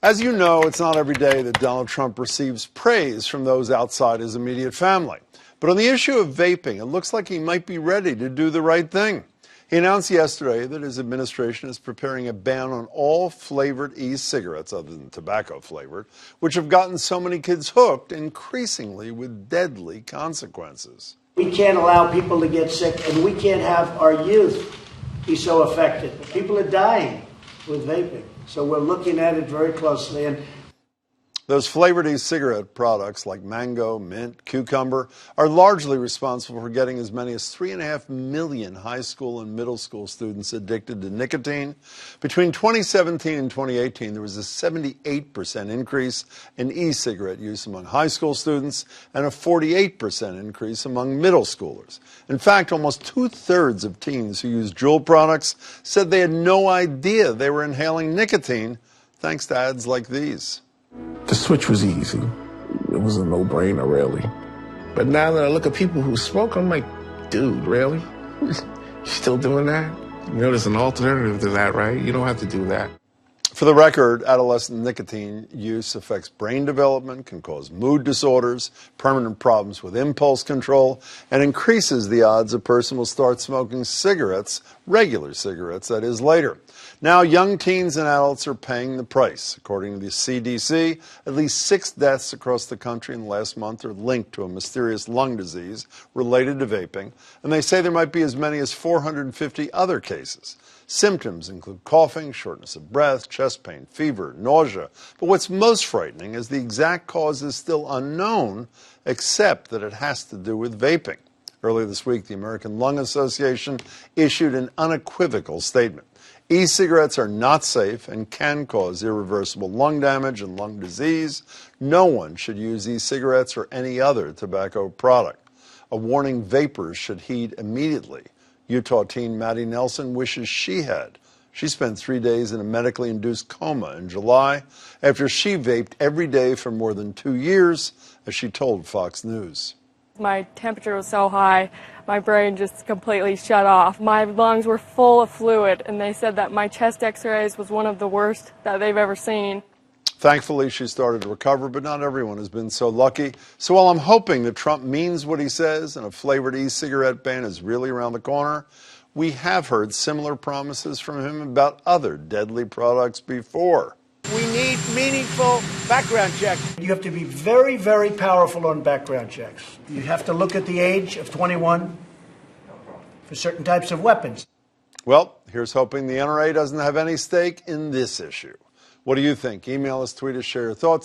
As you know, it's not every day that Donald Trump receives praise from those outside his immediate family. But on the issue of vaping, it looks like he might be ready to do the right thing. He announced yesterday that his administration is preparing a ban on all flavored e-cigarettes, other than tobacco flavored, which have gotten so many kids hooked, increasingly with deadly consequences. We can't allow people to get sick, and we can't have our youth be so affected. People are dying with vaping, so we're looking at it very closely. And those flavored e-cigarette products like mango, mint, cucumber are largely responsible for getting as many as 3.5 million high school and middle school students addicted to nicotine. Between 2017 and 2018, there was a 78% increase in e-cigarette use among high school students and a 48% increase among middle schoolers. In fact, almost 2/3 of teens who use Juul products said they had no idea they were inhaling nicotine thanks to ads like these. The switch was easy. It was a no-brainer, really. But now that I look at people who smoke, I'm like, dude, really? You still doing that? You know, there's an alternative to that, right? You don't have to do that. For the record, adolescent nicotine use affects brain development, can cause mood disorders, permanent problems with impulse control, and increases the odds a person will start smoking cigarettes, regular cigarettes, that is, later. Now, young teens and adults are paying the price. According to the CDC, at least 6 deaths across the country in the last month are linked to a mysterious lung disease related to vaping, and they say there might be as many as 450 other cases. Symptoms include coughing, shortness of breath, chest pain, fever, nausea. But what's most frightening is the exact cause is still unknown, except that it has to do with vaping. Earlier this week, the American Lung Association issued an unequivocal statement. E-cigarettes are not safe and can cause irreversible lung damage and lung disease. No one should use e-cigarettes or any other tobacco product. A warning vapors should heed immediately. Utah teen Maddie Nelson wishes she had. She spent 3 days in a medically induced coma in July after she vaped every day for more than 2 years, as she told Fox News. My temperature was so high, my brain just completely shut off. My lungs were full of fluid, and they said that my chest x-rays was one of the worst that they've ever seen. Thankfully, she started to recover, but not everyone has been so lucky. So while I'm hoping that Trump means what he says and a flavored e-cigarette ban is really around the corner, we have heard similar promises from him about other deadly products before. We need meaningful background checks. you have to be very, very powerful on background checks. You have to look at the age of 21 for certain types of weapons. Well, here's hoping the NRA doesn't have any stake in this issue. What do you think? Email us, tweet us, share your thoughts.